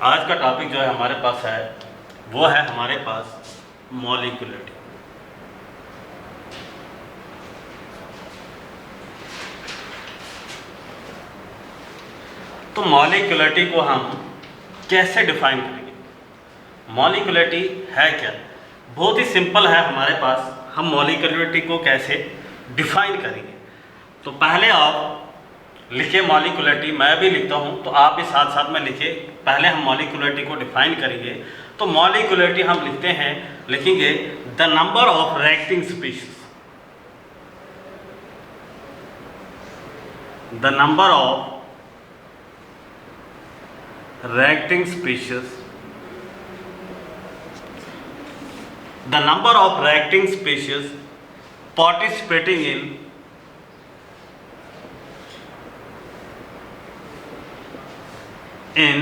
आज का टॉपिक जो है हमारे पास है वो है हमारे पास मॉलिक्यूलरिटी। तो मॉलिक्यूलरिटी को हम कैसे डिफाइन करेंगे? मॉलिक्यूलरिटी है क्या? बहुत ही सिंपल है हमारे पास। हम मॉलिक्यूलरिटी को कैसे डिफाइन करेंगे? तो पहले आप लिखिए मॉलिक्यूलरिटी, मैं भी लिखता हूँ तो आप भी साथ साथ में लिखिए। पहले हम मॉलिक्यूलरिटी को डिफाइन करेंगे। तो मॉलिक्यूलरिटी हम लिखेंगे the number of reacting species, the number of reacting species, the number of reacting species participating in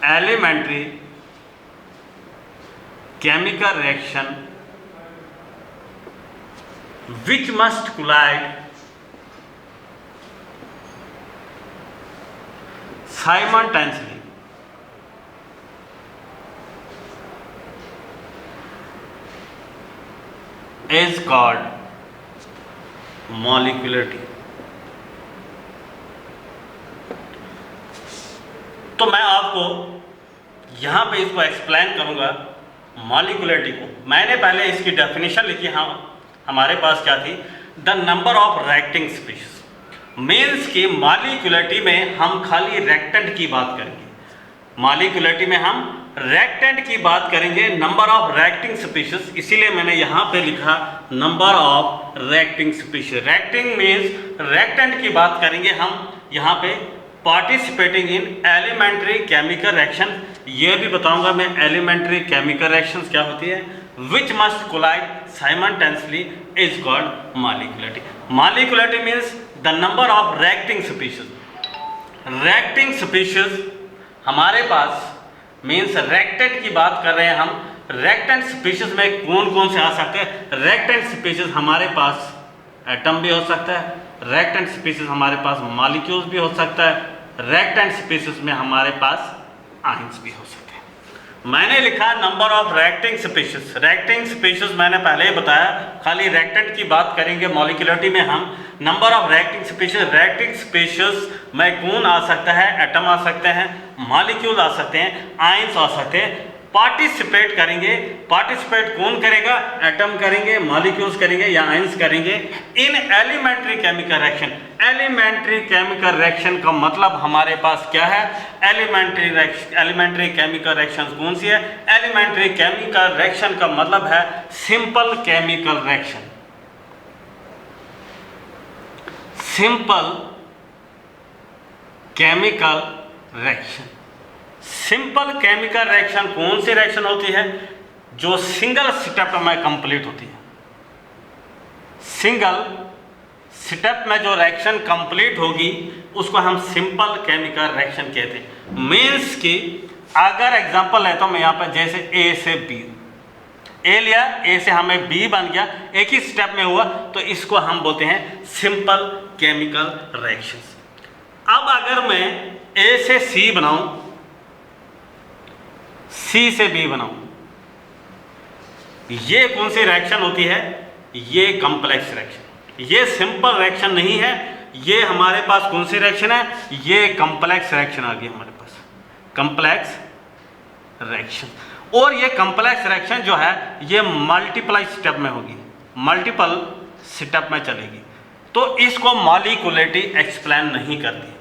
elementary chemical reaction which must collide simultaneously is called molecularity। तो मैं आपको यहाँ पे इसको एक्सप्लेन करूँगा मॉलिक्यूलरिटी को। मैंने पहले इसकी डेफिनेशन लिखी, हाँ हमारे पास क्या थी? The number of reacting species. Means कि मॉलिक्यूलरिटी में हम खाली रिएक्टेंट की बात करेंगे। मॉलिक्यूलरिटी में हम रिएक्टेंट की बात करेंगे, नंबर ऑफ रिएक्टिंग स्पीशीज। इसीलिए मैंने यहाँ पे लिखा number of reacting species. Reacting means reactant की बात करेंगे हम यहाँ पे। Participating in elementary chemical reaction, ये भी बताऊंगा मैं एलिमेंट्री केमिकल रिएक्शंस क्या होती है। Which must collide simultaneously is called molecularity. Molecularity means the number of reacting species. Reacting species हमारे पास मीन्स रिएक्टेंट की बात कर रहे हैं हम। रिएक्टेंट स्पीशीज में कौन कौन से आ सकते हैं? रिएक्टेंट स्पीशीज हमारे पास एटम भी हो सकता है, रिएक्टेंट स्पीशीज हमारे पास मॉलिक्यूल्स भी हो सकता है, रिएक्टेंट स्पीशीज में हमारे पास आयंस भी हो सकते हैं। मैंने लिखा number of reacting species. Reacting species मैंने पहले ही बताया, खाली रिएक्टेंट की बात करेंगे मॉलिक्यूलरिटी में हम। Number of reacting species, reacting species में कौन आ सकता है? एटम आ सकते हैं, मॉलिक्यूल आ सकते हैं, आयंस आ सकते हैं। पार्टिसिपेट करेंगे, पार्टिसिपेट कौन करेगा? एटम करेंगे, मॉलिक्यूल्स करेंगे या आयंस करेंगे in elementary chemical reaction. Elementary chemical reaction का मतलब हमारे पास क्या है? एलिमेंट्री केमिकल रिएक्शंस कौन सी है? एलिमेंट्री केमिकल रिएक्शन का मतलब है simple chemical reaction. Simple chemical reaction. Simple chemical reaction कौन सी रिएक्शन होती है? जो सिंगल स्टेप में कंप्लीट होती है। सिंगल स्टेप में जो रिएक्शन कंप्लीट होगी उसको हम सिंपल केमिकल रिएक्शन कहते हैं। मीन्स कि अगर एग्जांपल लेता हूं मैं यहाँ पर, जैसे ए से बी, ए लिया, ए से हमें बी बन गया, एक ही स्टेप में हुआ, तो इसको हम बोलते हैं सिंपल केमिकल रिएक्शंस। अब अगर मैं ए से सी बनाऊं, सी से बी बनाऊं, ये कौन सी रिएक्शन होती है? ये कॉम्प्लेक्स रिएक्शन। ये सिंपल रिएक्शन नहीं है, ये हमारे पास कौन सी रिएक्शन है? ये कॉम्प्लेक्स रिएक्शन आ गई हमारे पास, कॉम्प्लेक्स रिएक्शन। और ये कॉम्प्लेक्स रिएक्शन जो है ये मल्टीपल स्टेप में होगी, मल्टीपल स्टेप में चलेगी। तो इसको मॉलिक्यूलरिटी एक्सप्लेन नहीं करती।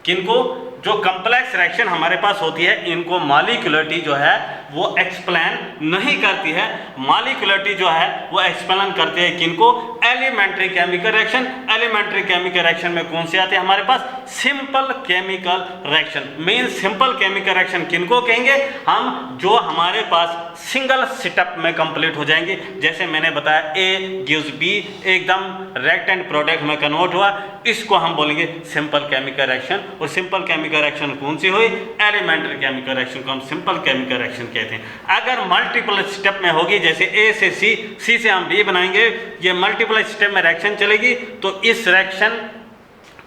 किनको? जो कॉम्प्लेक्स रिएक्शन हमारे पास होती है इनको मॉलिक्यूलरिटी जो है वो एक्सप्लेन नहीं करती है। मॉलिक्यूलरिटी जो है वो एक्सप्लेन करती है किनको? Elementary chemical reaction. Elementary chemical reaction में कौन से आते हैं हमारे पास? Simple chemical reaction. Main simple chemical reaction किनको कहेंगे हम? जो हमारे पास सिंगल स्टेप में कंप्लीट हो जाएंगे। जैसे मैंने बताया ए गिव्स बी, एकदम रिएक्टेंट प्रोडक्ट में कन्वर्ट हुआ, इसको हम बोलेंगे सिंपल केमिकल रिएक्शन। और सिंपल केमिकल रिएक्शन कौन सी हुई? एलिमेंट्री केमिकल रिएक्शन को हम सिंपल केमिकल रिएक्शन कहते हैं। अगर मल्टीपल स्टेप में होगी, जैसे ए से सी, सी से हम बी बनाएंगे, ये मल्टीपल स्टेप में रिएक्शन चलेगी, तो इस रिएक्शन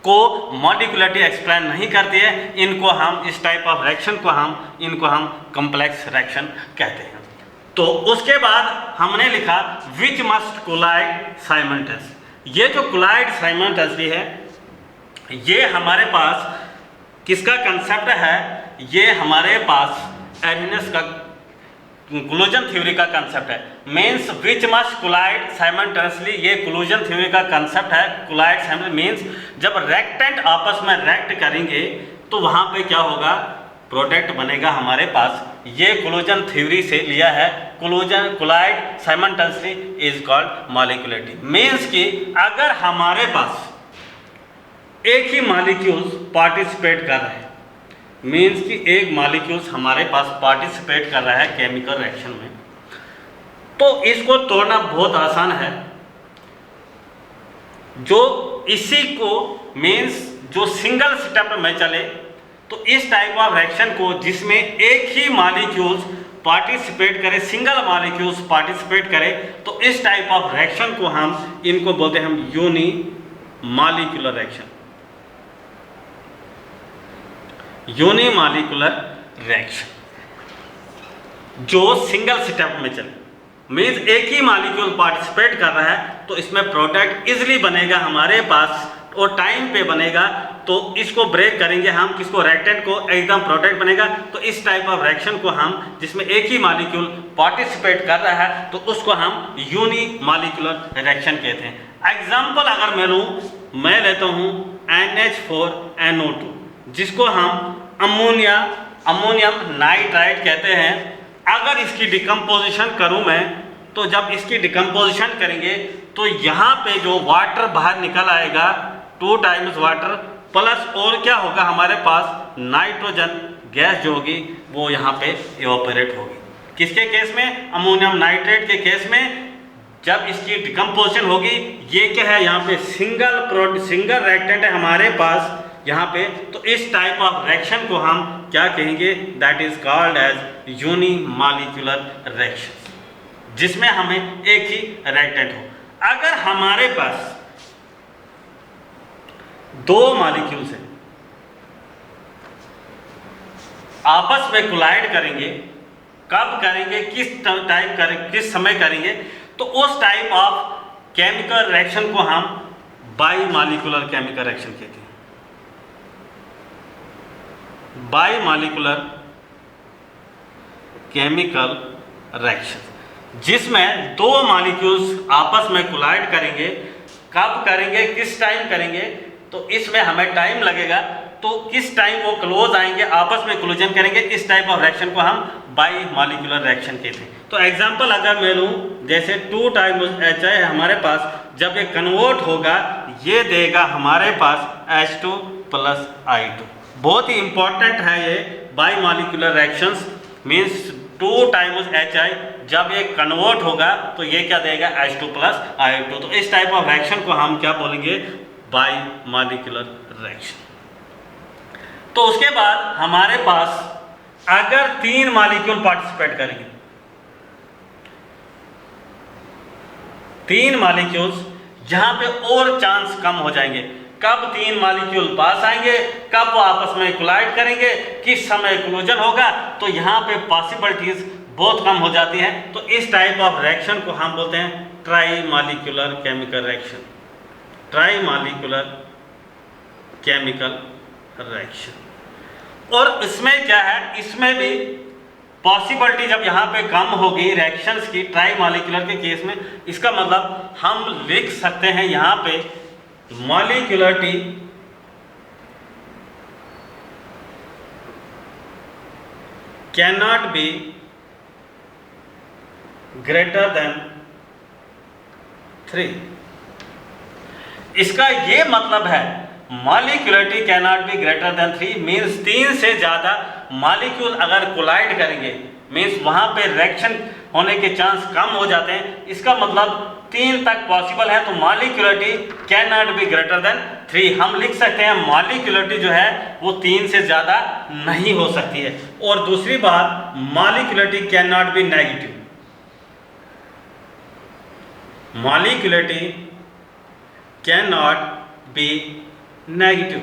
को मॉलिक्युलरिटी एक्सप्लेन नहीं करती है। इनको हम, इस टाइप ऑफ रिएक्शन को इनको हम कॉम्प्लेक्स रिएक्शन कहते हैं। तो उसके बाद हमने लिखा विच मस्ट कोलाइड साइमल्टेनियसली। ये जो कोलाइड साइमल्टेनियसली है, ये हमारे पास किसका कंसेप्ट है? ये हमारे पास एरिनेस का कोलिजन थ्योरी का कंसेप्ट है। Means which must collide simultaneously, ये कोलिजन थ्योरी का कंसेप्ट है। कोलाइड साइमल्टेनियसली मीन्स जब रेक्टेंट आपस में रेक्ट करेंगे तो वहां पे क्या होगा? प्रोडक्ट बनेगा हमारे पास। ये कोलिजन थ्योरी से लिया है। Collision collide simultaneously is called molecularity. Means कि अगर हमारे पास एक ही मॉलिक्यूल्स पार्टिसिपेट कर रहे हैं, मीन्स कि एक मॉलिक्यूल्स हमारे पास पार्टिसिपेट कर रहा है केमिकल रिएक्शन में, तो इसको तोड़ना बहुत आसान है। जो इसी को मीन्स जो सिंगल स्टेप में चले, तो इस टाइप ऑफ रिएक्शन को जिसमें एक ही मॉलिक्यूल्स पार्टिसिपेट करे, सिंगल मॉलिक्यूल्स पार्टिसिपेट करे, तो इस टाइप ऑफ रिएक्शन को हम इनको बोलते हैं हम unimolecular reaction. Unimolecular reaction जो सिंगल स्टेप में चले, मीन्स एक ही मॉलिक्यूल पार्टिसिपेट कर रहा है, तो इसमें प्रोडक्ट इजीली बनेगा हमारे पास और टाइम पे बनेगा। तो इसको ब्रेक करेंगे हम, किसको? रेक्टेंट को, एकदम प्रोडक्ट बनेगा। तो इस टाइप ऑफ रिएक्शन को हम, जिसमें एक ही मॉलिक्यूल पार्टिसिपेट कर रहा है, तो उसको हम यूनी मॉलिक्यूलर रिएक्शन कहते हैं। एग्जाम्पल अगर मैं लेता हूँ NH4NO2, जिसको हम अमोनियम नाइट्राइड कहते हैं। अगर इसकी डिकम्पोजिशन करूं मैं, तो जब इसकी डिकम्पोजिशन करेंगे तो यहाँ पे जो वाटर बाहर निकल आएगा, 2 टाइम्स वाटर प्लस और क्या होगा हमारे पास? नाइट्रोजन गैस जो होगी वो यहाँ पे इवापोरेट होगी। किसके केस में? अमोनियम नाइट्रेट के केस में। जब इसकी डिकम्पोजिशन होगी, ये क्या है? यहाँ पे सिंगल रिएक्टेंट है हमारे पास यहाँ पे। तो इस टाइप ऑफ रिएक्शन को हम क्या कहेंगे? That is called as unimolecular reaction, जिसमें हमें एक ही रिएक्टेंट हो। अगर हमारे पास 2 मॉलिक्यूल्स हैं, आपस में कोलाइड करेंगे, कब करेंगे, किस समय करेंगे? तो उस टाइप ऑफ केमिकल रिएक्शन को हम बाई मॉलिक्यूलर केमिकल रिएक्शन कहते हैं। बाई मॉलिक्यूलर केमिकल रिएक्शन, जिसमें 2 मॉलिक्यूल्स आपस में कोलाइड करेंगे। कब करेंगे, किस टाइम करेंगे? तो इसमें हमें टाइम लगेगा। तो किस टाइम वो क्लोज आएंगे, आपस में कोलिजन करेंगे, इस टाइप ऑफ रिएक्शन को हम बाई मॉलिक्यूलर रिएक्शन कहते हैं। तो एग्जांपल अगर मैं लूँ, जैसे 2 टाइम्स HI है हमारे पास, जब ये कन्वर्ट होगा ये देगा हमारे पास H2 + I2। बहुत ही इंपॉर्टेंट है ये by molecular reactions. Means 2 times HI जब ये कन्वर्ट होगा तो ये क्या देगा? H2 + I2। तो इस टाइप ऑफ रिएक्शन को हम क्या बोलेंगे? By molecular reaction. तो उसके बाद हमारे पास अगर 3 मॉलिक्यूल पार्टिसिपेट करेंगे, 3 मॉलिक्यूल्स, यहाँ पे और चांस कम हो जाएंगे। कब 3 मॉलिक्यूल पास आएंगे, कब वो आपस में कोलाइड करेंगे, किस समय कोलिजन होगा, तो यहाँ पे पॉसिबिलिटीज बहुत कम हो जाती हैं। तो इस टाइप ऑफ रिएक्शन को हम बोलते हैं try molecular chemical reaction. Try molecular chemical reaction. और इसमें क्या है, इसमें भी पॉसिबिलिटी जब यहाँ पे कम होगी रिएक्शंस की ट्राई मॉलिक्यूलर के केस में, इसका मतलब हम लिख सकते हैं यहाँ पे molecularity can not be greater than 3। इसका ये मतलब है molecularity can not be greater than 3 means 3 से ज़्यादा मॉलिक्यूल अगर कोलाइड करेंगे, मीन्स वहाँ पे रिएक्शन होने के चांस कम हो जाते हैं। इसका मतलब 3 तक पॉसिबल है। तो molecularity can not be greater than 3। हम लिख सकते हैं मॉलिक्यूलरिटी जो है वो 3 से ज़्यादा नहीं हो सकती है। और दूसरी बात, molecularity can not B negative. Molecularity can not B negative.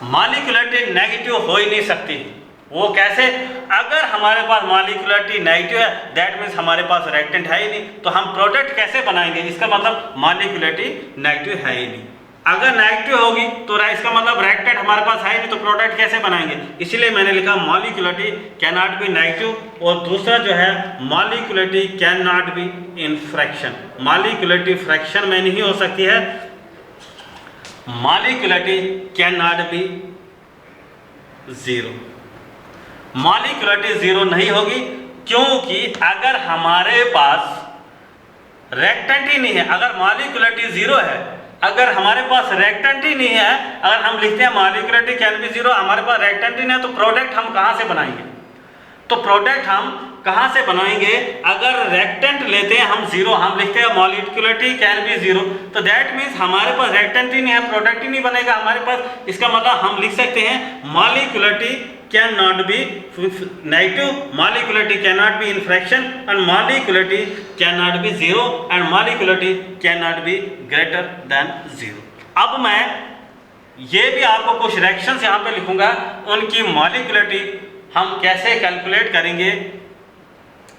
Molecularity negative हो ही नहीं सकती। वो कैसे? अगर हमारे पास मॉलिक्यूलरिटी नेगेटिव है, दैट मीन्स हमारे पास रिएक्टेंट है ही नहीं, तो हम प्रोडक्ट कैसे बनाएंगे? इसका मतलब मॉलिक्यूलरिटी नेगेटिव है ही नहीं। अगर नेगेटिव होगी तो इसका मतलब रिएक्टेंट हमारे पास है ही नहीं, तो प्रोडक्ट कैसे बनाएंगे? इसीलिए मैंने लिखा molecularity can not B negative. और दूसरा जो है molecularity can not be in fraction. Molecularity fraction में नहीं हो सकती है। Molecularity can not B zero. Molecularity zero नहीं होगी क्योंकि अगर हमारे पास रिएक्टेंट ही नहीं है, अगर मॉलिक्यूलरिटी जीरो है, अगर हमारे पास रिएक्टेंट ही नहीं है, अगर हम लिखते हैं मॉलिक्यूलरिटी कैन बी जीरो, हमारे पास रिएक्टेंट ही नहीं है, तो प्रोडक्ट हम कहां से बनाएंगे? तो प्रोडक्ट हम कहां से बनाएंगे? अगर रिएक्टेंट लेते हैं हम जीरो, हम लिखते हैं मॉलिक्यूलरिटी कैन बी जीरो, तो दैट मीन्स हमारे पास रिएक्टेंट ही नहीं है, प्रोडक्ट ही नहीं बनेगा हमारे पास। इसका मतलब हम लिख सकते हैं molecularity can not B negative, molecularity can not be in fraction, and molecularity can not B zero, and molecularity can not be greater than zero. अब मैं ये भी आपको कुछ रिएक्शंस यहाँ पे लिखूंगा, उनकी मॉलिक्यूलरिटी हम कैसे कैलकुलेट करेंगे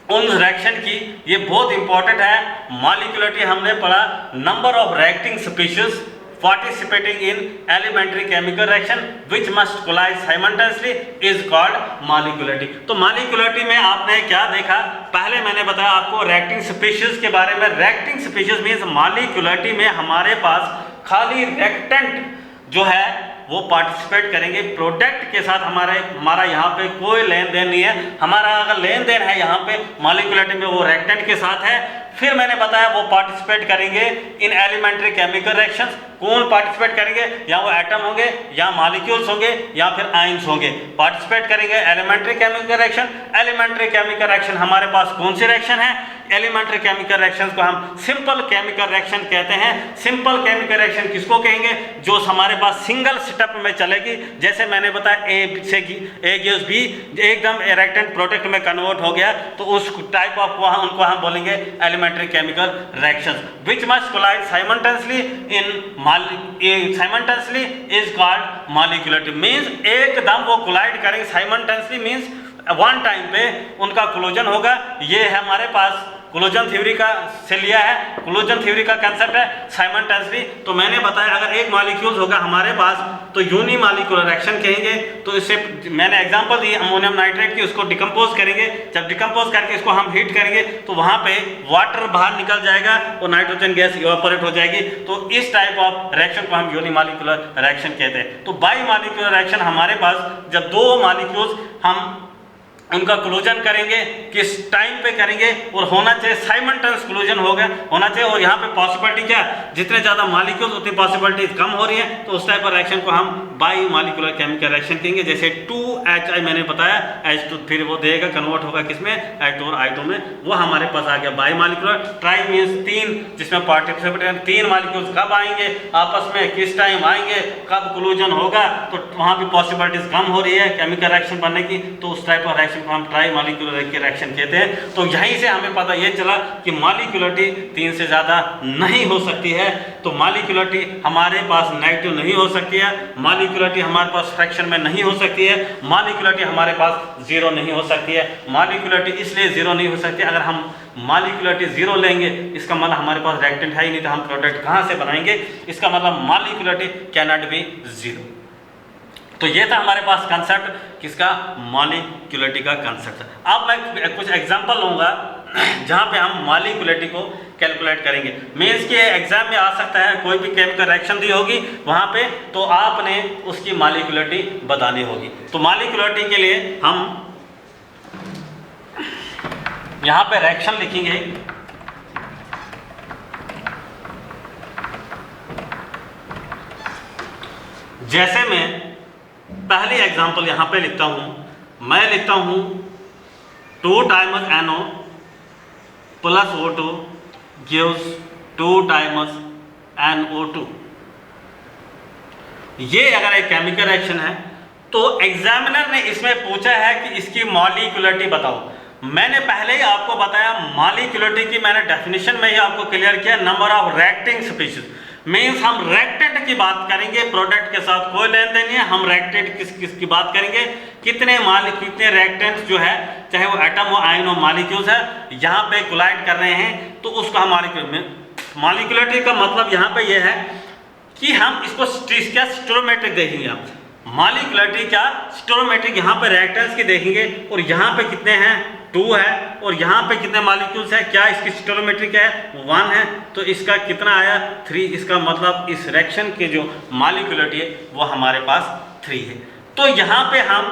उन रिएक्शन की, ये बहुत इंपॉर्टेंट है। मॉलिक्यूलरिटी हमने पढ़ा, number of reacting species participating in elementary chemical reaction which must collide simultaneously is called molecularity। तो मॉलिक्यूलरिटी में आपने क्या देखा? पहले मैंने बताया आपको रिएक्टिंग स्पीशीज के बारे में। रिएक्टिंग स्पीशीज मींस मॉलिक्यूलरिटी में हमारे पास खाली रिएक्टेंट जो है वो पार्टिसिपेट करेंगे, प्रोडक्ट के साथ हमारा यहाँ पे कोई लेन देन नहीं है। हमारा अगर लेन देन है यहाँ पे मॉलिक्यूलरिटी में, वो रिएक्टेंट के साथ है। फिर मैंने बताया वो पार्टिसिपेट करेंगे इन एलिमेंट्री केमिकल रिएक्शंस। कौन पार्टिसिपेट करेंगे? या वो एटम होंगे, या मॉलिक्यूल्स होंगे, या फिर आयंस होंगे। पार्टिसिपेट करेंगे elementary chemical reaction. Elementary chemical reaction हमारे पास कौन सी रिएक्शन है? एलिमेंट्री केमिकल रिएक्शंस को हम सिंपल केमिकल रिएक्शन कहते हैं। सिंपल केमिकल रिएक्शन किसको कहेंगे? जो हमारे पास सिंगल स्टेप में चलेगी। जैसे मैंने बताया ए से ए गैस बी एकदम रिएक्टेंट प्रोडक्ट में कन्वर्ट हो गया, तो उस टाइप ऑफ उनको हम बोलेंगे elementary chemical reactions which must collide simultaneously simultaneously is called molecularity. Means एकदम वो कोलाइड करेंगे, साइमल्टेनियसली मींस वन टाइम पे उनका कोलिजन होगा। ये है हमारे पास कोलिजन थ्योरी का से लिया है, कोलिजन थ्योरी का कंसेप्ट है साइमल्टेनियसली। तो मैंने बताया अगर एक मॉलिक्यूल होगा हमारे पास तो यूनिमॉलिक्यूलर रिएक्शन कहेंगे। तो इससे मैंने एग्जांपल दी अमोनियम नाइट्रेट की, उसको डिकम्पोज करेंगे। जब डिकम्पोज करके इसको हम हीट करेंगे तो वहां पे वाटर बाहर निकल जाएगा और नाइट्रोजन गैस इवापोरेट हो जाएगी। तो इस टाइप ऑफ रिएक्शन को हम यूनिमॉलिक्यूलर रिएक्शन कहते हैं। तो बाई मॉलिक्यूलर रिएक्शन हमारे पास जब दो मॉलिक्यूल्स हम उनका क्लोजन करेंगे, किस टाइम पे करेंगे, और होना चाहिए साइमल्टेनियस क्लोजन होना चाहिए। और यहाँ पे पॉसिबिलिटी क्या, जितने ज़्यादा मॉलिक्यूल्स उतनी पॉसिबिलिटी कम हो रही है, तो उस टाइप ऑफ रिएक्शन को हम बाई मॉलिक्यूलर केमिकल रिएक्शन कहेंगे। जैसे 2Hi मैंने बताया, H2 फिर वो देगा कन्वर्ट होगा किसमें, H2 और I2 में, वो हमारे पास आ गया बाई मॉलिक्यूलर। ट्राई मीन्स तीन, जिसमें पार्टिसिपेट तीन मॉलिक्यूल्स कब आएंगे आपस में, किस टाइम आएंगे, कब क्लोजन होगा, तो वहाँ भी पॉसिबिलिटीज कम हो रही है केमिकल रिएक्शन बनने की, तो उस टाइप ऑफ रिएक्शन को हम ट्राई मॉलिक्यूलर रिएक्शन कहते हैं। तो यहीं से हमें पता ये चला कि मॉलिक्यूलरिटी 3 से ज़्यादा नहीं हो सकती है। तो मॉलिक्यूलरिटी हमारे पास नेगेटिव नहीं हो सकती है, मॉलिक्यूलरिटी हमारे पास फ्रैक्शन में नहीं हो सकती है, मॉलिक्यूलरिटी हमारे पास जीरो नहीं हो सकती है। मॉलिक्यूलरिटी इसलिए जीरो नहीं हो सकती, अगर हम मॉलिक्यूलरिटी जीरो लेंगे इसका मतलब हमारे पास रिएक्टेंट है ही नहीं, तो हम प्रोडक्ट कहाँ से बनाएंगे? इसका मतलब molecularity can not B zero. तो ये था हमारे पास कंसेप्ट किसका, मॉलिक्यूलरिटी का कंसेप्ट। अब मैं कुछ एग्जांपल लूँगा जहाँ पे हम मॉलिक्यूलरिटी को कैलकुलेट करेंगे। मेंस के एग्जाम में आ सकता है, कोई भी केमिकल रिएक्शन दी होगी वहाँ पे, तो आपने उसकी मॉलिक्यूलरिटी बतानी होगी। तो मॉलिक्यूलरिटी के लिए हम यहाँ पे रिएक्शन लिखेंगे। जैसे मैं पहली एग्जांपल यहाँ पे लिखता हूँ, मैं लिखता हूँ 2 times NO plus O2 gives 2 times NO2। ये अगर एक केमिकल रिएक्शन है तो एग्जामिनर ने इसमें पूछा है कि इसकी मॉलिक्यूलरिटी बताओ। मैंने पहले ही आपको बताया मॉलिक्यूलरिटी की, मैंने डेफिनेशन में ही आपको क्लियर किया, number of reacting species. Means हम रेक्टेंट की बात करेंगे, प्रोडक्ट के साथ कोई लेन देन नहीं है। हम रेक्टेंट किस की बात करेंगे, कितने रेक्टेंट्स जो है, चाहे वो एटम हो, आयन हो, मॉलिक्यूल्स है, यहाँ पे कोलाइड कर रहे हैं, तो उसको हम मॉलिक्यूलरिटी का मतलब यहाँ पे ये है कि हम इसको क्या स्टोरोमेट्रिक देखेंगे। आप मॉलिक्यूलरिटी क्या स्टोरोमेट्रिक, यहाँ पे रिएक्टेंट्स की देखेंगे और यहाँ पे कितने हैं 2 है, और यहाँ पे कितने मॉलिक्यूल्स है, क्या इसकी स्टोरोमेट्रिक है 1 है, तो इसका कितना आया 3। इसका मतलब इस रिएक्शन के जो मॉलिक्यूलरिटी है वो हमारे पास 3 है। तो यहाँ पे हम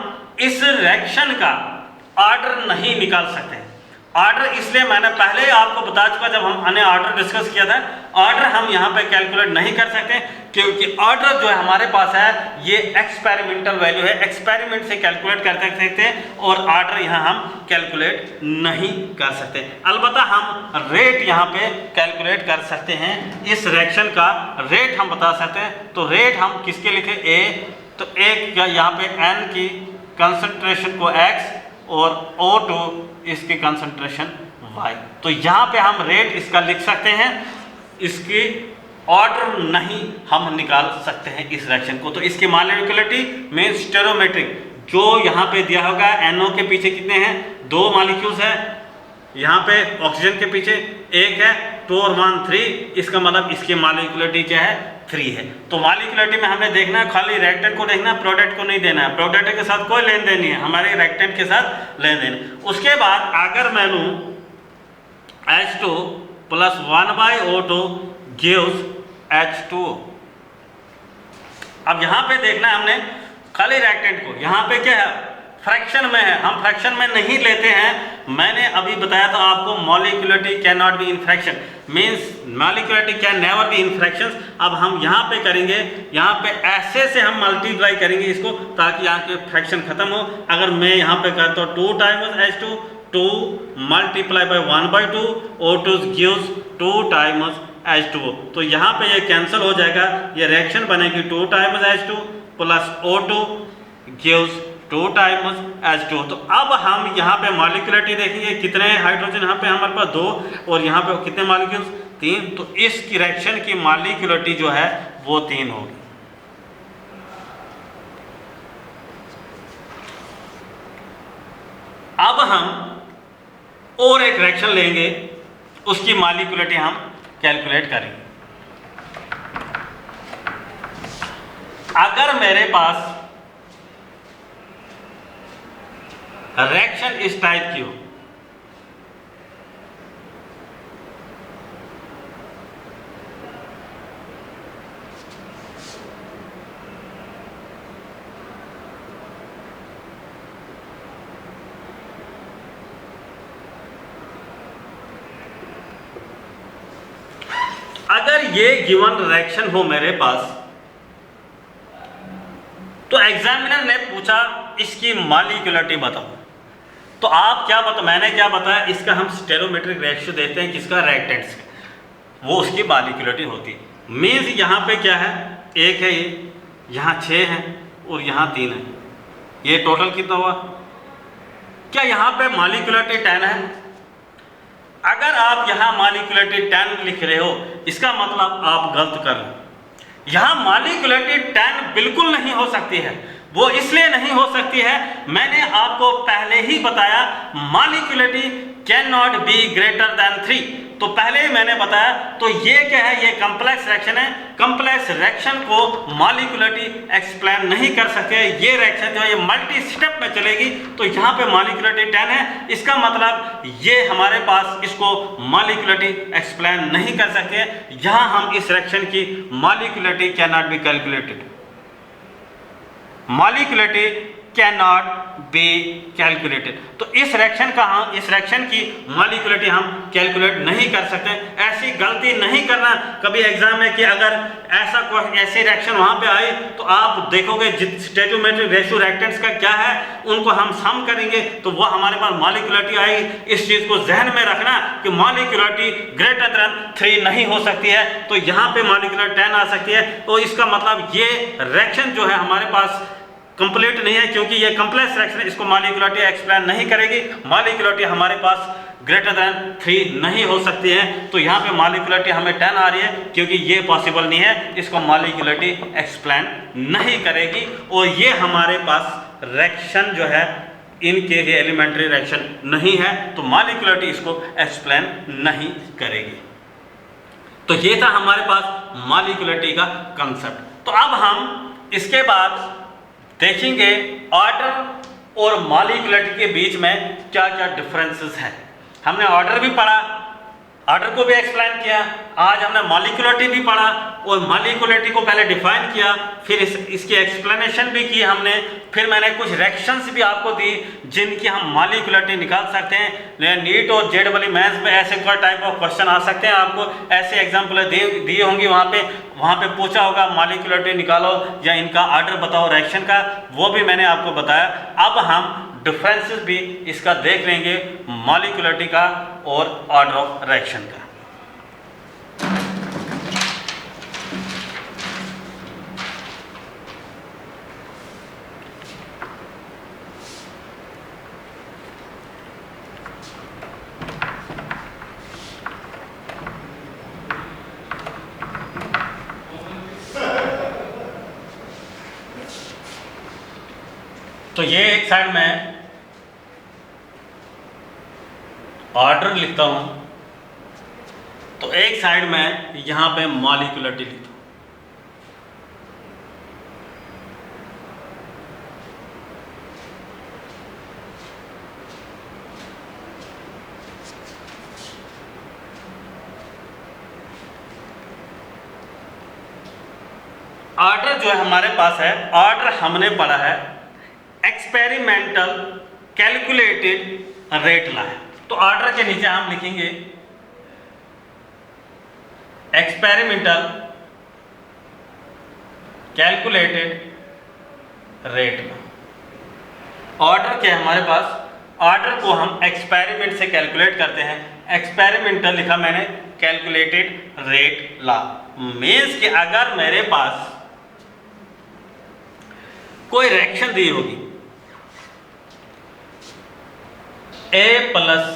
इस रिएक्शन का ऑर्डर नहीं निकाल सकते। ऑर्डर इसलिए मैंने पहले आपको बता चुका, जब हमने ऑर्डर डिस्कस किया था, ऑर्डर हम यहाँ पे कैलकुलेट नहीं कर सकते, क्योंकि ऑर्डर जो है हमारे पास है ये एक्सपेरिमेंटल वैल्यू है, एक्सपेरिमेंट से कैलकुलेट कर सकते हैं, और ऑर्डर यहाँ हम कैलकुलेट नहीं कर सकते। अलबत्ता हम रेट यहाँ पे कैलकुलेट कर सकते हैं, इस रिएक्शन का रेट हम बता सकते हैं। तो रेट हम किसके लिखे, ए, तो एक यहाँ पे n की कंसंट्रेशन को x और O2 इसकी कंसंट्रेशन y, तो यहाँ पे हम रेट इसका लिख सकते हैं, इसकी ऑर्डर नहीं हम निकाल सकते हैं इस रिएक्शन को। तो इसकी मॉलिक्यूलरिटी में स्टेरोमेट्रिक जो यहाँ पे दिया होगा, NO के पीछे कितने हैं 2 मॉलिक्यूल्स है, यहाँ पे ऑक्सीजन के पीछे 1 है, 2 और 1 3, इसका मतलब इसकी मॉलिक्यूलरिटी क्या है 3 है। तो मॉलिक्यूलरिटी में हमें देखना है, खाली रिएक्टेंट को देखना है, प्रोडक्ट को नहीं देना है। प्रोडक्ट के साथ कोई लेन देन नहीं है, हमारे रिएक्टेंट के साथ लेन देन। उसके बाद अगर मैं लूँ H2 + 1/O2 gives H2O। अब यहाँ पे देखना है हमने खाली रिएक्टेंट को, यहाँ पे क्या है फ्रैक्शन में है, हम फ्रैक्शन में नहीं लेते हैं। मैंने अभी बताया था आपको molecularity can not be in fraction, means molecularity can never be in fractions. अब हम यहाँ पे करेंगे, यहाँ पे ऐसे से हम मल्टीप्लाई करेंगे इसको, ताकि यहाँ के फ्रैक्शन खत्म हो। अगर मैं यहाँ पे करता हूँ 2 times H2, 2 × 1/2, O2 gives 2 times H2O, तो यहाँ पे ये कैंसिल हो जाएगा, ये रिएक्शन बनेगी 2 times H2 + O2 gives 2 times H2O। तो अब हम यहाँ पे मॉलिक्यूलरिटी देखेंगे, कितने हाइड्रोजन यहाँ पे हमारे पास 2, और यहाँ पे कितने मॉलिक्यूल्स 3, तो इस रिएक्शन की मॉलिक्यूलरिटी जो है वो 3 होगी। अब हम और एक रिएक्शन लेंगे, उसकी मॉलिक्यूलरिटी हम कैलकुलेट करेंगे। अगर मेरे पास रिएक्शन इस टाइप की हो, अगर ये गिवन रिएक्शन हो मेरे पास, तो एग्जामिनर ने पूछा इसकी मॉलिक्यूलरिटी बताओ, तो आप क्या बता, मैंने क्या बताया, इसका हम स्टेरोमेट्रिक रेशियो देते हैं, किसका रिएक्टेंट्स का, वो उसकी मॉलिक्यूलरिटी होती है। मीन्स यहाँ पे क्या है 1 है, ये यहाँ 6 है और यहाँ 3 है, ये टोटल कितना हुआ, क्या यहाँ पे मॉलिक्यूलरिटी 10 है। अगर आप यहाँ मॉलिक्यूलरिटी 10 लिख रहे हो, इसका मतलब आप गलत कर रहे हो। यहाँ मॉलिक्यूलरिटी 10 बिल्कुल नहीं हो सकती है। वो इसलिए नहीं हो सकती है, मैंने आपको पहले ही बताया molecularity can not be greater than 3, तो पहले ही मैंने बताया। तो ये क्या है, ये कॉम्प्लेक्स रिएक्शन है, कॉम्प्लेक्स रिएक्शन को मॉलिक्यूलरिटी एक्सप्लेन नहीं कर सकते। ये रिएक्शन जो है ये मल्टी स्टेप में चलेगी, तो यहाँ पे मॉलिक्यूलरिटी 10 है, इसका मतलब ये हमारे पास इसको मॉलिक्यूलरिटी एक्सप्लेन नहीं कर सकते। यहाँ हम इस रिएक्शन की molecularity can not be calculated, molecularity can not be calculated. तो इस रिएक्शन का हम, इस रिएक्शन की मॉलिक्यूलरिटी हम कैलकुलेट नहीं कर सकते। ऐसी गलती नहीं करना कभी एग्जाम में कि अगर ऐसा कोई ऐसी रिएक्शन वहां पे आई, तो आप देखोगे स्टेटोमेट्रिक रेशियो रिएक्टेंट्स का क्या है, उनको हम सम करेंगे तो वह हमारे पास मॉलिक्यूलरिटी आएगी। इस चीज को जहन में रखना कि मॉलिक्यूलरिटी ग्रेटर देन 3 नहीं हो सकती है, तो यहाँ पे मॉलिक्यूलरिटी 10 आ सकती है। तो इसका मतलब ये रिएक्शन जो है हमारे पास कंप्लीट नहीं है, क्योंकि ये कॉम्प्लेक्स रिएक्शन है, इसको मॉलिक्यूलरिटी एक्सप्लेन नहीं करेगी। मॉलिक्यूलरिटी हमारे पास ग्रेटर देन 3 नहीं हो सकती है। तो यहाँ पे मॉलिक्युलरिटी हमें 10 आ रही है क्योंकि ये पॉसिबल नहीं है, इसको मॉलिक्युलरिटी एक्सप्लेन नहीं करेगी। और ये हमारे पास रिएक्शन जो है इनके ये एलिमेंट्री रिएक्शन नहीं है, तो मॉलिक्युलरिटी इसको एक्सप्लेन नहीं करेगी। तो ये था हमारे पास मॉलिक्युलरिटी का कंसेप्ट। तो अब हम इसके बाद देखेंगे ऑर्डर और मॉलिक्युलरिटी के बीच में क्या क्या डिफरेंसेस हैं। हमने ऑर्डर भी पढ़ा, ऑर्डर को भी एक्सप्लेन किया, आज हमने मॉलिक्युलरिटी भी पढ़ा और मॉलिक्युलरिटी को पहले डिफाइन किया, फिर इसकी एक्सप्लेनेशन भी की हमने, फिर मैंने कुछ रिएक्शंस भी आपको दी जिनकी हम मॉलिक्युलरिटी निकाल सकते हैं। नीट और जेईई मेंस में ऐसे कोई टाइप ऑफ क्वेश्चन आ सकते हैं, आपको ऐसे एग्जाम्पल दी होंगी, वहाँ पे पूछा होगा मॉलिक्युलरिटी निकालो या इनका ऑर्डर बताओ रिएक्शन का, वो भी मैंने आपको बताया। अब हम डिफरेंसेस भी इसका देख लेंगे, मॉलिक्युलरिटी का और ऑर्डर ऑफ रिएक्शन का। तो ये एक साइड में ऑर्डर लिखता हूं, तो एक साइड में यहां पे मॉलिक्युलरिटी लिखता हूं। ऑर्डर जो है हमारे पास है, ऑर्डर हमने पढ़ा है एक्सपेरिमेंटल कैलकुलेटेड रेट लॉ है। तो ऑर्डर के नीचे हम लिखेंगे experimental calculated rate law. Order के हमारे पास, ऑर्डर को हम एक्सपेरिमेंट से कैलकुलेट करते हैं, एक्सपेरिमेंटल लिखा मैंने, कैलकुलेटेड रेट लॉ मीन्स कि अगर मेरे पास कोई रिएक्शन दी होगी A plus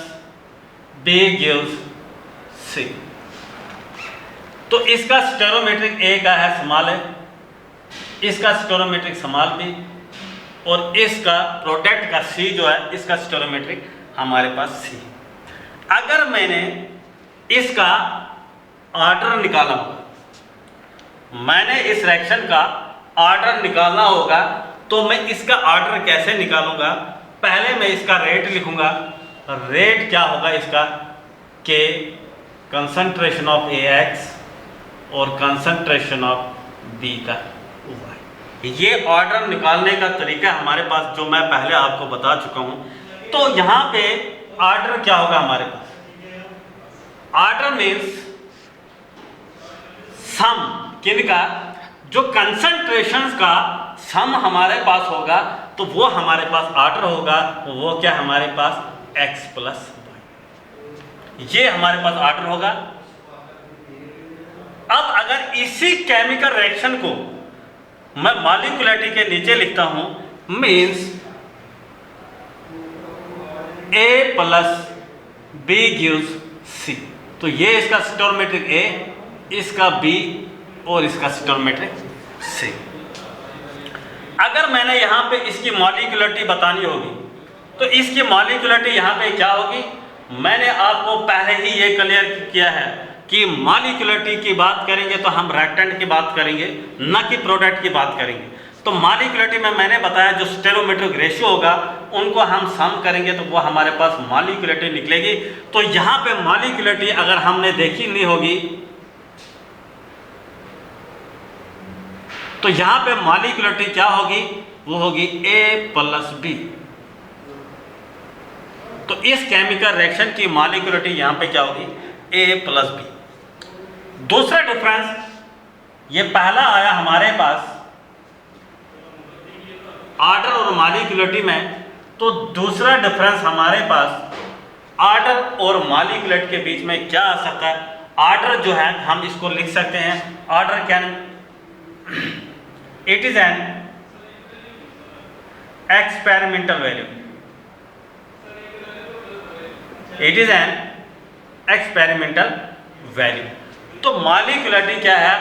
B gives C, तो इसका स्टेरोमेट्रिक A का है स्मॉल है, इसका स्टेरोमेट्रिक स्मॉल B, और इसका प्रोडक्ट का C जो है इसका स्टेरोमेट्रिक हमारे पास C। अगर मैंने इसका ऑर्डर निकाला होगा, मैंने इस रिएक्शन का ऑर्डर निकालना होगा, तो मैं इसका ऑर्डर कैसे निकालूंगा? पहले मैं इसका रेट लिखूंगा। रेट क्या होगा इसका? K कंसंट्रेशन ऑफ AX और कंसंट्रेशन ऑफ B का Y। ये ऑर्डर निकालने का तरीका हमारे पास जो मैं पहले आपको बता चुका हूं। तो यहां पे ऑर्डर क्या होगा हमारे पास? ऑर्डर मीन्स सम किनका? जो कंसंट्रेशंस का सम हमारे पास होगा तो वो हमारे पास ऑर्डर होगा, वो क्या हमारे पास x प्लस वाई, ये हमारे पास ऑर्डर होगा। अब अगर इसी केमिकल रिएक्शन को मैं मॉलिक्युलरिटी के नीचे लिखता हूं, means A plus B gives C, तो ये इसका स्टोइकोमेट्रिक A, इसका B और इसका स्टोइकोमेट्रिक C। अगर मैंने यहाँ पे इसकी मॉलिक्युलरिटी बतानी होगी तो इसकी मॉलिक्युलरिटी यहाँ पे क्या होगी? मैंने आपको पहले ही ये क्लियर किया है कि मॉलिक्युलरिटी की बात करेंगे तो हम रिएक्टेंट की बात करेंगे, न कि प्रोडक्ट की बात करेंगे। तो मॉलिक्युलरिटी में मैंने बताया जो स्टेरोमेट्रिक रेशियो होगा उनको हम सम करेंगे तो वो हमारे पास मॉलिक्युलरिटी निकलेगी। तो यहाँ पे मॉलिक्युलरिटी अगर हमने देखी नहीं होगी तो यहाँ पे मॉलिक्युलरिटी क्या होगी? वो होगी A प्लस B। तो इस केमिकल रिएक्शन की मॉलिक्युलरिटी यहाँ पे क्या होगी? A plus B। दूसरा डिफरेंस, ये पहला आया हमारे पास ऑर्डर और मॉलिक्युलरिटी में, तो दूसरा डिफरेंस हमारे पास ऑर्डर और मॉलिक्युलरिटी के बीच में क्या आ सकता है? ऑर्डर जो है हम इसको लिख सकते हैं, order can it is an experimental value। It is an experimental value. तो मॉलिक्यूलरिटी क्या है,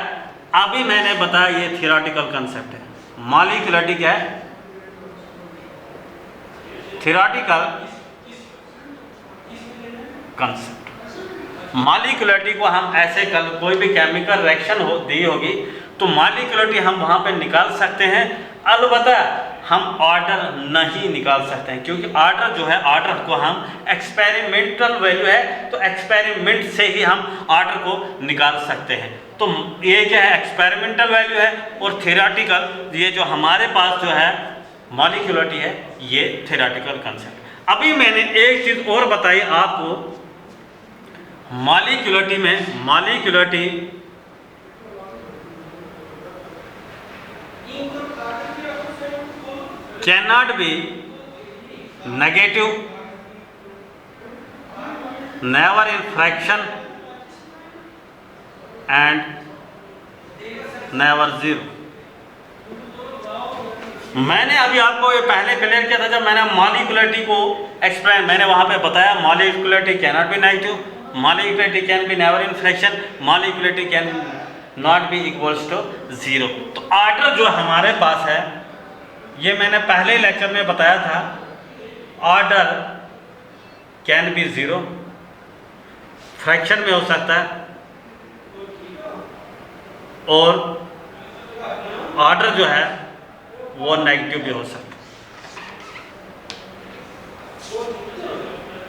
अभी मैंने बताया ये थियोरेटिकल कंसेप्ट है। मॉलिक्यूलरिटी क्या है, थियोरेटिकल कंसेप्ट। मॉलिक्यूलरिटी को हम ऐसे कोई भी केमिकल रिएक्शन दी होगी तो मॉलिक्यूलरिटी हम वहाँ पे निकाल सकते हैं, अलबत्ता हम ऑर्डर नहीं निकाल सकते हैं, क्योंकि ऑर्डर जो है, ऑर्डर को हम एक्सपेरिमेंटल वैल्यू है तो एक्सपेरिमेंट से ही हम ऑर्डर को निकाल सकते हैं। तो ये क्या है, एक्सपेरिमेंटल वैल्यू है, और थियोरेटिकल ये जो हमारे पास जो है मॉलिक्यूलरिटी है, ये थियोरेटिकल कंसेप्ट। अभी मैंने एक चीज़ और बताई आपको, मॉलिक्यूलरिटी में molecularity cannot be negative, never in fraction and never zero। मैंने अभी आपको ये पहले क्लियर किया था जब मैंने मॉलिक्यूलरिटी को एक्सप्लेन, मैंने वहाँ पे बताया molecularity cannot be negative, molecularity can be never in fraction, molecularity can not be equals to zero. तो ऑर्डर जो हमारे पास है, ये मैंने पहले लेक्चर में बताया था, order can B zero, fraction में हो सकता है, और ऑर्डर जो है वो नेगेटिव भी हो सकता है।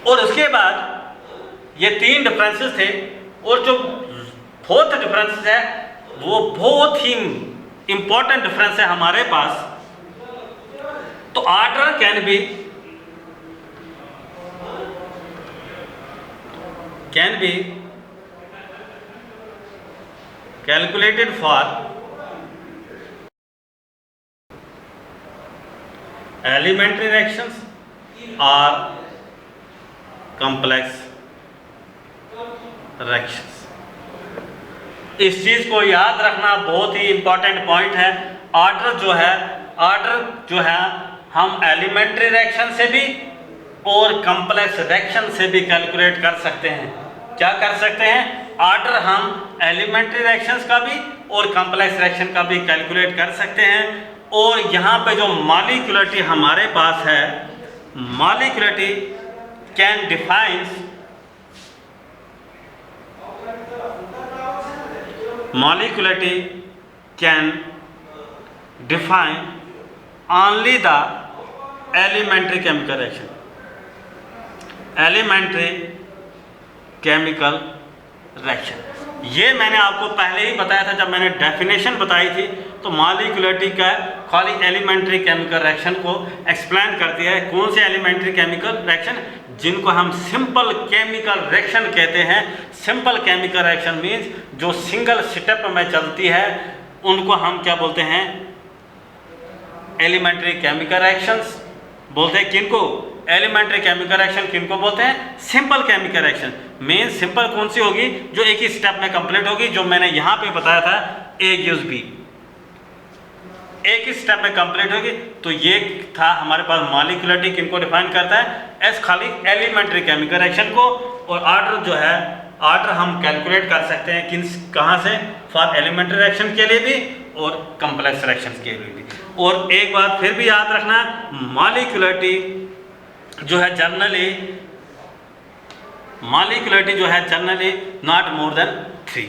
और उसके बाद ये तीन डिफरेंसेस थे, और जो फोर्थ डिफरेंस है वो बहुत ही इंपॉर्टेंट डिफरेंस है हमारे पास। तो order can be calculated for elementary reactions और कॉम्प्लेक्स रिएक्शंस। इस चीज को याद रखना बहुत ही इंपॉर्टेंट पॉइंट है। ऑर्डर जो है हम एलिमेंट्री रिएक्शन से भी और कॉम्प्लेक्स रिएक्शन से भी कैलकुलेट कर सकते हैं। क्या कर सकते हैं, ऑर्डर हम एलिमेंट्री रिएक्शंस का भी और कॉम्प्लेक्स रिएक्शन का भी कैलकुलेट कर सकते हैं। और यहाँ पे जो मॉलिक्यूलरिटी हमारे पास है, molecularity can defines only the elementary chemical reaction, elementary chemical reaction। ये मैंने आपको पहले ही बताया था जब मैंने डेफिनेशन बताई थी। तो मॉलिक्यूलरिटी का खाली एलिमेंट्री केमिकल रिएक्शन को एक्सप्लेन करती है। कौन से एलिमेंट्री केमिकल रिएक्शन, जिनको हम सिंपल केमिकल रिएक्शन कहते हैं। सिंपल केमिकल रिएक्शन मीन्स जो सिंगल स्टेप में चलती है, उनको हम क्या बोलते हैं, एलिमेंट्री केमिकल रिएक्शंस बोलते हैं। किनको, एलिमेंट्री केमिकल रिएक्शन किनको बोलते हैं, simple chemical reaction. Main simple कौन सी होगी, जो एक ही स्टेप में कंप्लीट होगी, जो मैंने यहाँ पे बताया था A gives B, एक ही स्टेप में कंप्लीट होगी। तो ये था हमारे पास मॉलिक्यूलरिटी किनको डिफाइन करता है, एस खाली एलिमेंट्री केमिकल रिएक्शन को। और ऑर्डर जो है, ऑर्डर हम कैलकुलेट कर सकते हैं किन कहाँ से, फॉर एलिमेंट्री रिएक्शन के लिए भी और कॉम्प्लेक्स रिएक्शन के लिए भी। और एक बात फिर भी याद रखना, मॉलिक्यूलरिटी जो है generally not more than 3।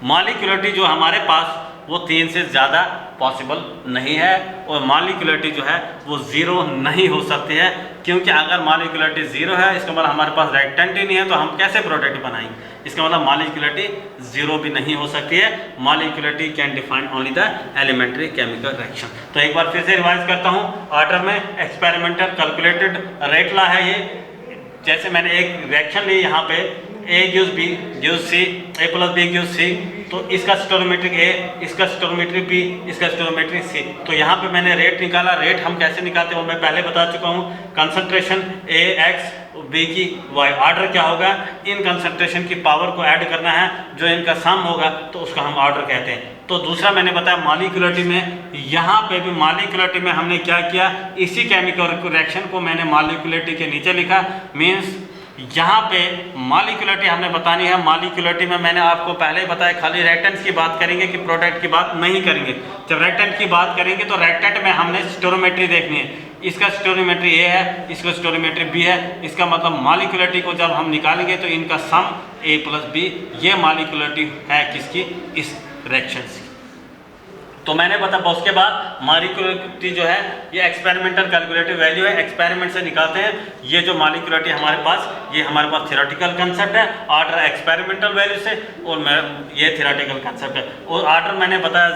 Molecularity जो हमारे पास वो 3 से ज़्यादा पॉसिबल नहीं है। और मॉलिक्यूलरिटी जो है वो ज़ीरो नहीं हो सकती है, क्योंकि अगर मॉलिक्यूलरिटी ज़ीरो है, इसका मतलब हमारे पास रिएक्टेंट ही नहीं है, तो हम कैसे प्रोडक्ट बनाएंगे। इसका मतलब मॉलिक्यूलरिटी ज़ीरो भी नहीं हो सकती है। Molecularity can define only the elementary chemical reaction. तो एक बार फिर से रिवाइज करता हूँ। ऑर्डर में एक्सपेरिमेंटल कैलकुलेटेड रेट ला है ये। जैसे मैंने एक रिएक्शन ली यहाँ पे, A gives B gives C, A plus B gives C, तो इसका स्टोइकोमेट्रिक A, इसका स्टोइकोमेट्रिक B, इसका स्टोइकोमेट्रिक C। तो यहाँ पे मैंने रेट निकाला। रेट हम कैसे निकालते हैं वो मैं पहले बता चुका हूँ। कंसंट्रेशन A X B की Y, ऑर्डर क्या होगा, इन कंसंट्रेशन की पावर को ऐड करना है, जो इनका सम होगा तो उसका हम ऑर्डर कहते हैं। तो दूसरा मैंने बताया मॉलिक्यूलरिटी में, यहाँ पे भी मॉलिक्यूलरिटी में हमने क्या किया, इसी केमिकल रिएक्शन को मैंने मॉलिक्यूलरिटी के नीचे लिखा। मीन्स यहाँ पे मॉलिक्यूलरिटी हमने बतानी है। मॉलिक्यूलरिटी में मैंने आपको पहले ही बताया, खाली रिएक्टेंट्स की बात करेंगे कि प्रोडक्ट की बात नहीं करेंगे। जब रिएक्टेंट की बात करेंगे तो रिएक्टेंट में हमने स्टोइकियोमेट्री देखनी है। इसका स्टोइकियोमेट्री ए है, इसका स्टोइकियोमेट्री बी है। इसका मतलब मॉलिक्यूलरिटी को जब हम निकालेंगे तो इनका सम ए प्लस बी, ये मॉलिक्यूलरिटी है किसकी, इस रिएक्शंस की। तो मैंने बताया उसके बाद मॉलिक्यूलरिटी जो है ये एक्सपेरिमेंटल कैलकुलेटेड वैल्यू है, एक्सपेरिमेंट से निकालते हैं। ये जो मॉलिक्यूलरिटी हमारे पास, ये हमारे पास थ्योरेटिकल कंसेप्ट है, ऑर्डर एक्सपेरिमेंटल वैल्यू से, और ये थ्योरेटिकल कंसेप्ट है। और ऑर्डर मैंने बताया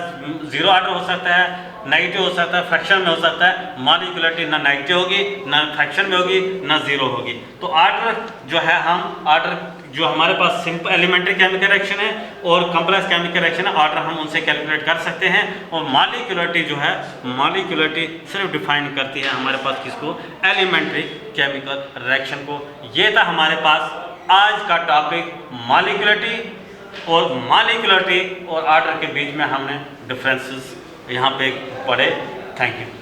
0 ऑर्डर हो सकता है, नेगेटिव हो सकता है, फ्रैक्शन में हो सकता है। मॉलिक्यूलरिटी ना नेगेटिव होगी, ना फ्रैक्शन में होगी, ना 0 होगी। तो ऑर्डर जो है, हम ऑर्डर जो हमारे पास सिंपल एलिमेंट्री केमिकल रिएक्शन है और कॉम्प्लेक्स केमिकल रिएक्शन है, ऑर्डर हम उनसे कैलकुलेट कर सकते हैं। और मॉलिक्यूलरिटी जो है, मॉलिक्यूलरिटी सिर्फ डिफाइन करती है हमारे पास किसको, एलिमेंट्री केमिकल रिएक्शन को। ये था हमारे पास आज का टॉपिक मॉलिक्यूलरिटी। और मॉलिक्यूलरिटी और ऑर्डर के बीच में हमने डिफरेंसेस यहाँ पे पढ़े। Thank you.